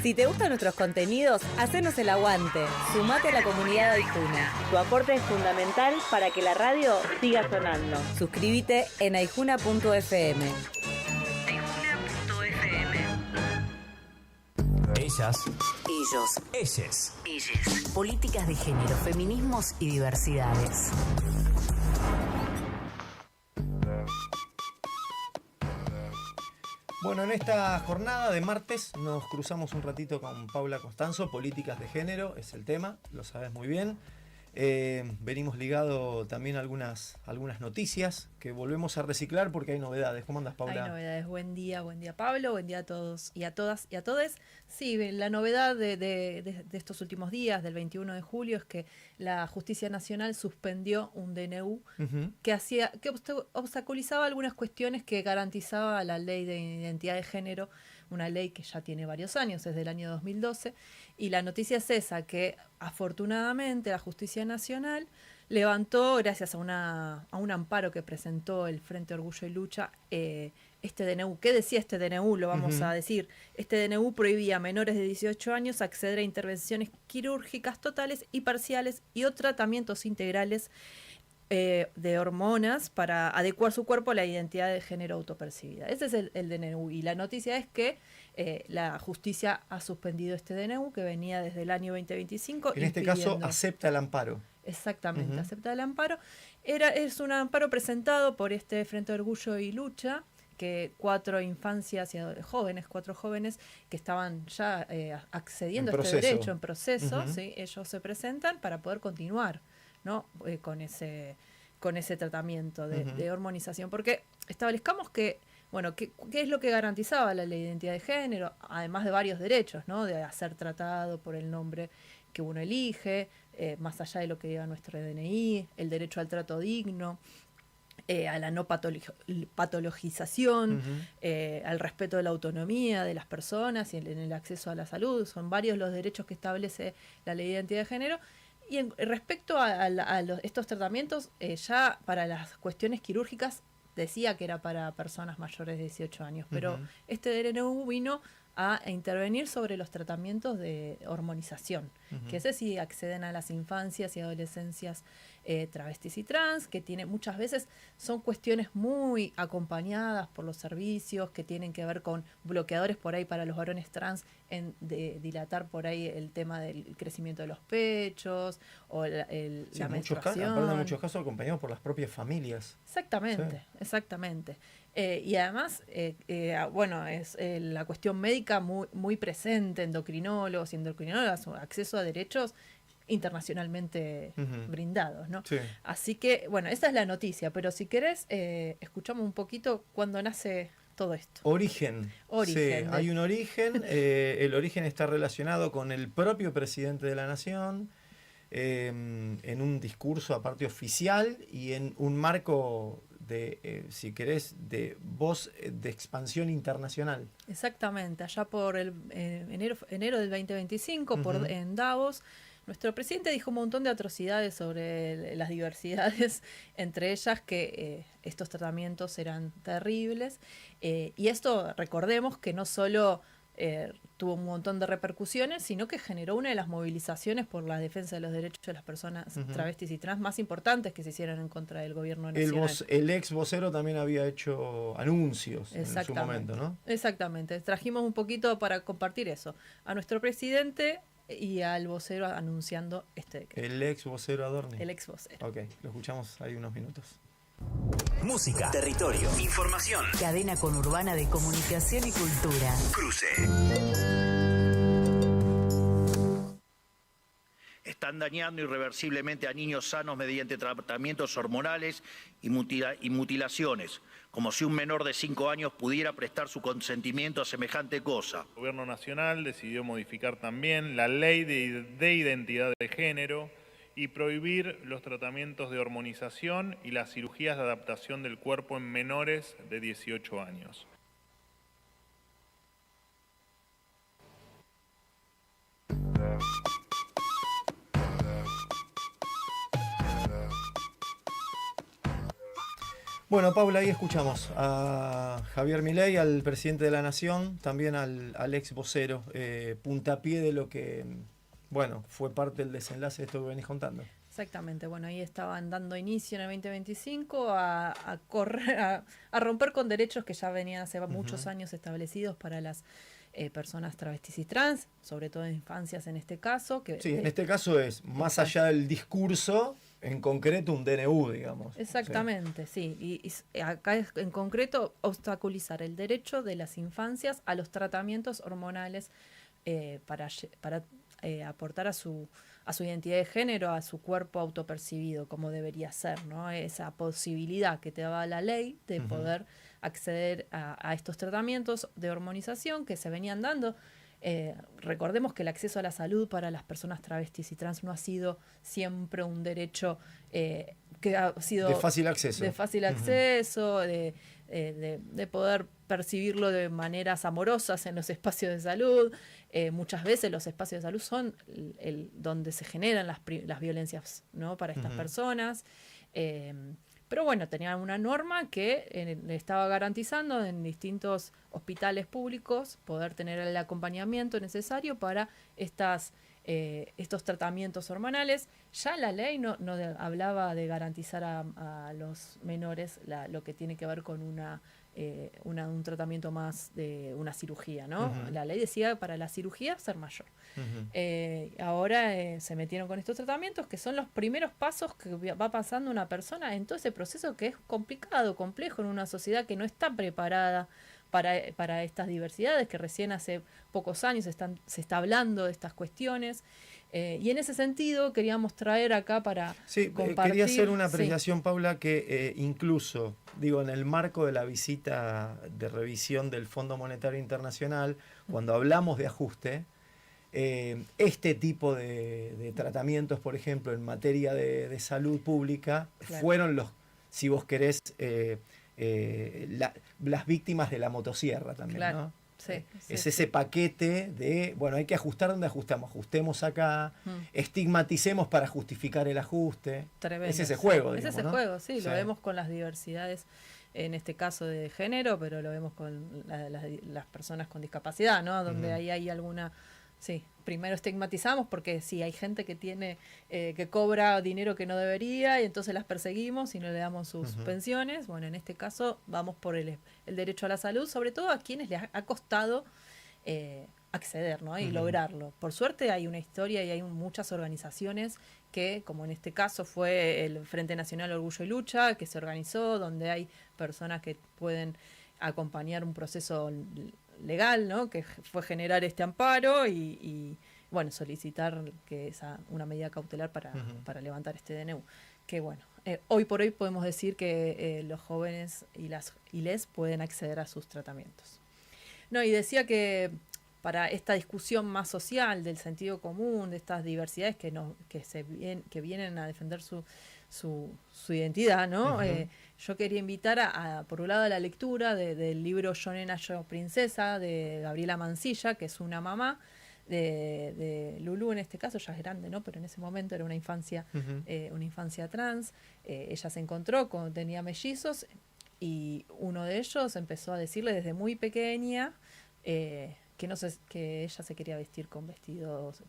Si te gustan nuestros contenidos, hacenos el aguante. Sumate a la comunidad de Aijuna. Tu aporte es fundamental para que la radio siga sonando. Suscríbete en aijuna.fm. Ellas, Ellos, ellas. ellas. Políticas de género, feminismos y diversidades. Bueno, en esta jornada de martes nos cruzamos un ratito con Paula Costanzo. Políticas de género es el tema, lo sabes muy bien. Venimos ligado también a algunas noticias que volvemos a reciclar porque hay novedades. ¿Cómo andas, Paula? Hay novedades. Buen día Pablo, buen día a todos y a todas y a todes. Sí, la novedad de estos últimos días, del 21 de julio, es que la Justicia Nacional suspendió un DNU que obstaculizaba algunas cuestiones que garantizaba la ley de identidad de género, una ley que ya tiene varios años, es del año 2012, y la noticia es esa, que afortunadamente la Justicia Nacional levantó, gracias a un amparo que presentó el Frente Orgullo y Lucha, este DNU. ¿Qué decía este DNU? Lo vamos a decir. Este DNU prohibía a menores de 18 años acceder a intervenciones quirúrgicas totales y parciales y o tratamientos integrales de hormonas para adecuar su cuerpo a la identidad de género autopercibida. Ese es el DNU. Y la noticia es que la justicia ha suspendido este DNU que venía desde el año 2025. En este caso acepta el amparo. Exactamente, acepta el amparo. Es un amparo presentado por este Frente de Orgullo y Lucha, que cuatro jóvenes que estaban ya accediendo a este derecho en proceso, ¿sí? Ellos se presentan para poder continuar, ¿no? con ese tratamiento de hormonización, porque establezcamos que, bueno, ¿qué es lo que garantizaba la ley de identidad de género? Además de varios derechos, ¿no? De ser tratado por el nombre que uno elige, más allá de lo que diga nuestro DNI, el derecho al trato digno, a la no patologización, al respeto de la autonomía de las personas y en el acceso a la salud. Son varios los derechos que establece la ley de identidad de género. Y respecto a estos tratamientos, ya para las cuestiones quirúrgicas decía que era para personas mayores de 18 años, pero este DNU vino a intervenir sobre los tratamientos de hormonización, que ese sí acceden a las infancias y adolescencias travestis y trans, que muchas veces son cuestiones muy acompañadas por los servicios, que tienen que ver con bloqueadores por ahí para los varones trans, de dilatar por ahí el tema del crecimiento de los pechos o la menstruación. Aparte en muchos casos acompañados por las propias familias. Exactamente. Y además, bueno, es la cuestión médica muy presente, endocrinólogos y endocrinologas, acceso a derechos internacionalmente brindados, ¿no? Sí. Así que, bueno, esa es la noticia, pero si querés, escuchamos un poquito cuando nace todo esto. Origen. Sí, hay un origen. El origen está relacionado con el propio presidente de la Nación, en un discurso aparte oficial y en un marco de, si querés, de voz de expansión internacional. Exactamente, allá por enero del 2025, en Davos, nuestro presidente dijo un montón de atrocidades sobre las diversidades, entre ellas que estos tratamientos eran terribles, y esto, recordemos que no solo tuvo un montón de repercusiones, sino que generó una de las movilizaciones por la defensa de los derechos de las personas travestis y trans más importantes que se hicieron en contra del gobierno nacional. El ex vocero también había hecho anuncios en su momento, ¿no? Exactamente. Trajimos un poquito para compartir eso. A nuestro presidente y al vocero anunciando este decreto. El ex vocero Adorni. El ex vocero. Ok, lo escuchamos ahí unos minutos. Música, territorio, información. Cadena conurbana de comunicación y cultura. Cruce. Están dañando irreversiblemente a niños sanos mediante tratamientos hormonales y mutilaciones, como si un menor de 5 años pudiera prestar su consentimiento a semejante cosa. El Gobierno Nacional decidió modificar también la ley de identidad de género y prohibir los tratamientos de hormonización y las cirugías de adaptación del cuerpo en menores de 18 años. Bueno, Paula, ahí escuchamos a Javier Milei, al presidente de la Nación, también al ex vocero, puntapié de lo que, bueno, fue parte del desenlace de esto que venís contando. Exactamente, bueno, ahí estaban dando inicio en el 2025 a correr, a romper con derechos que ya venían hace muchos años establecidos para las personas travestis y trans, sobre todo en infancias en este caso. Sí, en este caso es, más allá del discurso, en concreto un DNU, digamos. Exactamente, sí. Y acá es en concreto obstaculizar el derecho de las infancias a los tratamientos hormonales para aportar a su identidad de género, a su cuerpo autopercibido, como debería ser, ¿no? Esa posibilidad que te da la ley de poder acceder a estos tratamientos de hormonización que se venían dando. Recordemos que el acceso a la salud para las personas travestis y trans no ha sido siempre un derecho que ha sido de fácil acceso, de poder percibirlo de maneras amorosas en los espacios de salud. Muchas veces los espacios de salud son donde se generan las violencias, ¿no? Para estas personas. Pero bueno, tenían una norma que le estaba garantizando en distintos hospitales públicos poder tener el acompañamiento necesario para estos tratamientos hormonales. Ya la ley no hablaba de garantizar a los menores lo que tiene que ver con un tratamiento más de una cirugía, ¿no? La ley decía para la cirugía ser mayor. Ahora se metieron con estos tratamientos que son los primeros pasos que va pasando una persona en todo ese proceso que es complicado, complejo en una sociedad que no está preparada para estas diversidades, que recién hace pocos años se está hablando de estas cuestiones. Y en ese sentido queríamos traer acá para compartir. Quería hacer una apreciación, Paula, que incluso, digo, en el marco de la visita de revisión del Fondo Monetario Internacional, cuando hablamos de ajuste, este tipo de tratamientos, por ejemplo, en materia de salud pública, fueron los, si vos querés, las víctimas de la motosierra también, ¿no? Sí, es ese paquete de, bueno, hay que ajustar donde ajustemos acá, estigmaticemos para justificar el ajuste. Tremendo. Es ese juego, digamos, ¿no? Juego, sí, lo vemos con las diversidades, en este caso de género, pero lo vemos con las personas con discapacidad, ¿no? Donde ahí hay alguna... Sí, primero estigmatizamos porque sí, hay gente que tiene que cobra dinero que no debería y entonces las perseguimos y no le damos sus pensiones. Bueno, en este caso vamos por el derecho a la salud, sobre todo a quienes les ha costado acceder, ¿no? Y lograrlo. Por suerte hay una historia y hay muchas organizaciones que, como en este caso fue el Frente Nacional Orgullo y Lucha, que se organizó, donde hay personas que pueden acompañar un proceso legal, ¿no? Que fue generar este amparo y bueno, solicitar que una medida cautelar para levantar este DNU. Que bueno, hoy por hoy podemos decir que los jóvenes y les pueden acceder a sus tratamientos. No, y decía que para esta discusión más social del sentido común, de estas diversidades que vienen a defender su identidad, ¿no? Yo quería invitar por un lado a la lectura del libro Yo Nena, Yo Princesa, de Gabriela Mancilla, que es una mamá de Lulú, en este caso ya es grande, ¿no? Pero en ese momento era una infancia trans. Ella se encontró cuando tenía mellizos y uno de ellos empezó a decirle desde muy pequeña que ella se quería vestir con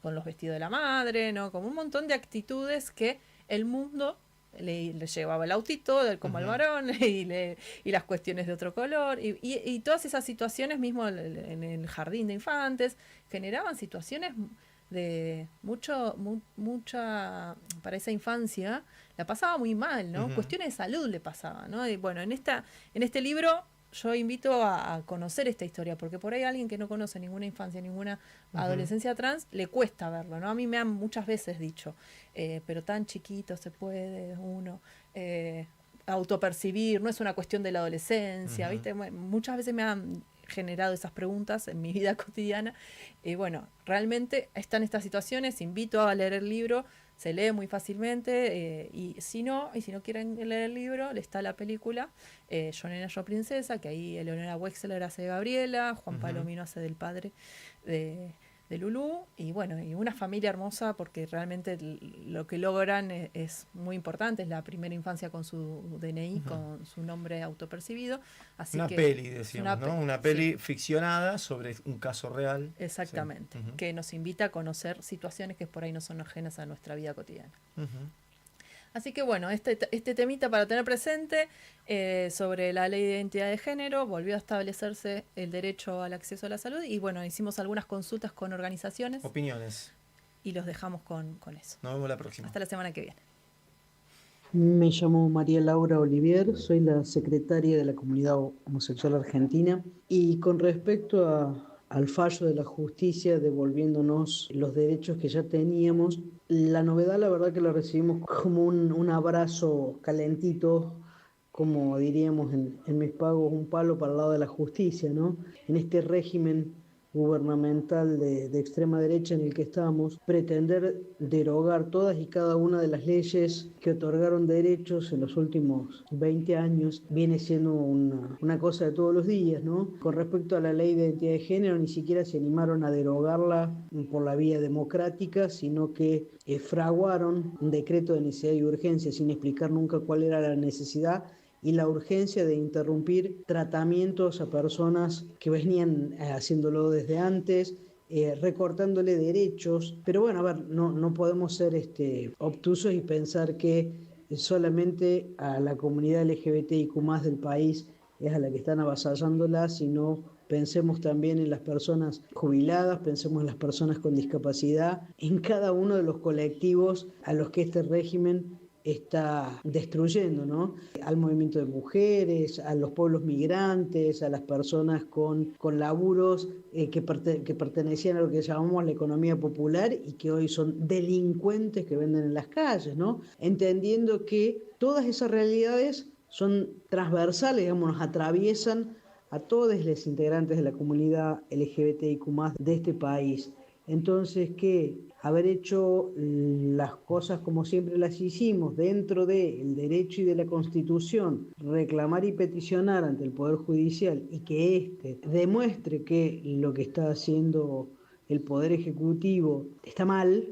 los vestidos de la madre, ¿no? Como un montón de actitudes que el mundo le llevaba el autito como al varón y las cuestiones de otro color y todas esas situaciones mismo en el jardín de infantes generaban situaciones de mucha para esa infancia la pasaba muy mal, ¿no? Cuestiones de salud le pasaban, ¿no? Y bueno, en este libro yo invito a conocer esta historia, porque por ahí alguien que no conoce ninguna infancia, ninguna adolescencia trans, le cuesta verlo, ¿no? A mí me han muchas veces dicho, pero tan chiquito se puede uno autopercibir, no es una cuestión de la adolescencia, ¿viste? Muchas veces me han generado esas preguntas en mi vida cotidiana, y bueno, realmente están estas situaciones, invito a leer el libro, se lee muy fácilmente, y si no quieren leer el libro, le está la película Yo Nena, Yo Princesa, que ahí Eleonora Wexler hace de Gabriela, Juan Palomino hace del padre de Lulú, y bueno, y una familia hermosa porque realmente lo que logran es muy importante, es la primera infancia con su DNI, con su nombre autopercibido. Así una que peli, decíamos, ¿no? Una peli sí, ficcionada sobre un caso real. exactamente, Sí. que nos invita a conocer situaciones que por ahí no son ajenas a nuestra vida cotidiana. Así que bueno, este temita para tener presente sobre la ley de identidad de género, volvió a establecerse el derecho al acceso a la salud y bueno, hicimos algunas consultas con organizaciones. Opiniones. Y los dejamos con eso. Nos vemos la próxima. Hasta la semana que viene. Me llamo María Laura Olivier, soy la secretaria de la Comunidad Homosexual Argentina y con respecto al fallo de la justicia devolviéndonos los derechos que ya teníamos, la novedad la verdad que la recibimos como un abrazo calentito, como diríamos en mis pagos, un palo para el lado de la justicia, ¿no? En este régimen gubernamental de extrema derecha en el que estamos, pretender derogar todas y cada una de las leyes que otorgaron derechos en los últimos 20 años viene siendo una cosa de todos los días, ¿no? Con respecto a la ley de identidad de género, ni siquiera se animaron a derogarla por la vía democrática, sino que fraguaron un decreto de necesidad y urgencia sin explicar nunca cuál era la necesidad y la urgencia de interrumpir tratamientos a personas que venían haciéndolo desde antes, recortándole derechos. Pero bueno, a ver, no podemos ser obtusos y pensar que solamente a la comunidad LGBTIQ+ del país es a la que están avasallándola, sino pensemos también en las personas jubiladas, pensemos en las personas con discapacidad, en cada uno de los colectivos a los que este régimen está destruyendo, ¿no? Al movimiento de mujeres, a los pueblos migrantes, a las personas con laburos que pertenecían a lo que llamamos la economía popular y que hoy son delincuentes que venden en las calles, ¿no? Entendiendo que todas esas realidades son transversales, digamos, nos atraviesan a todos los integrantes de la comunidad LGBTIQ+ de este país. Entonces, que haber hecho las cosas como siempre las hicimos, dentro del derecho y de la Constitución, reclamar y peticionar ante el Poder Judicial y que éste demuestre que lo que está haciendo el Poder Ejecutivo está mal,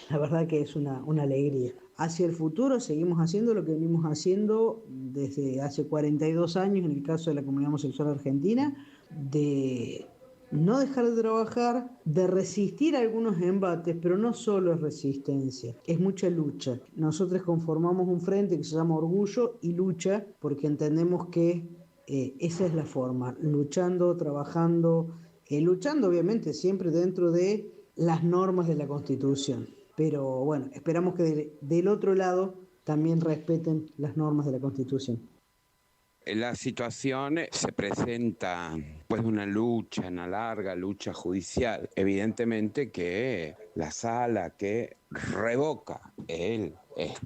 la verdad que es una alegría. Hacia el futuro seguimos haciendo lo que venimos haciendo desde hace 42 años en el caso de la comunidad homosexual argentina, de no dejar de trabajar, de resistir algunos embates, pero no solo es resistencia, es mucha lucha. Nosotros conformamos un frente que se llama Orgullo y Lucha, porque entendemos que esa es la forma, luchando, trabajando, luchando obviamente siempre dentro de las normas de la Constitución. Pero bueno, esperamos que del otro lado también respeten las normas de la Constitución. La situación se presenta después de una larga lucha judicial. Evidentemente que la sala que revoca el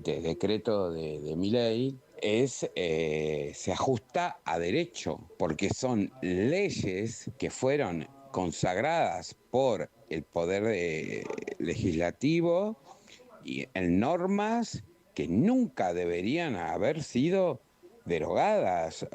decreto de Milei se ajusta a derecho, porque son leyes que fueron consagradas por el poder legislativo y en normas que nunca deberían haber sido derogadas.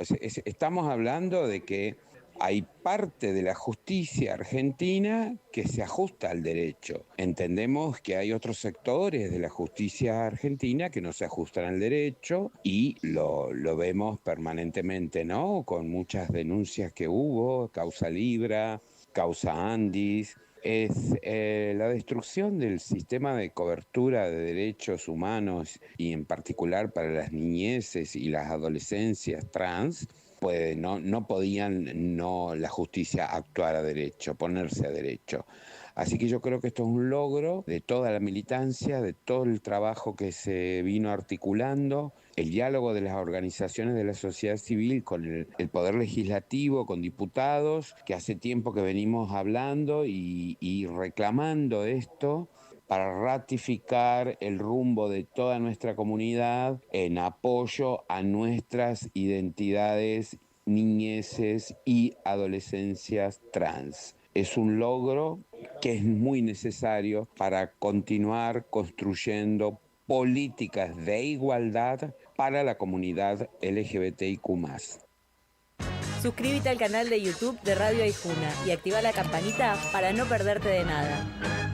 Estamos hablando de que hay parte de la justicia argentina que se ajusta al derecho. Entendemos que hay otros sectores de la justicia argentina que no se ajustan al derecho y lo vemos permanentemente, ¿no? Con muchas denuncias que hubo, causa Libra, causa Andis. Es la destrucción del sistema de cobertura de derechos humanos y en particular para las niñeces y las adolescencias trans, pues no podían la justicia actuar a derecho, ponerse a derecho. Así que yo creo que esto es un logro de toda la militancia, de todo el trabajo que se vino articulando, el diálogo de las organizaciones de la sociedad civil con el Poder Legislativo, con diputados, que hace tiempo que venimos hablando y reclamando esto para ratificar el rumbo de toda nuestra comunidad en apoyo a nuestras identidades, niñeces y adolescencias trans. Es un logro que es muy necesario para continuar construyendo políticas de igualdad para la comunidad LGBTIQ+. Suscríbete al canal de YouTube de Radio Aijuna y activa la campanita para no perderte de nada.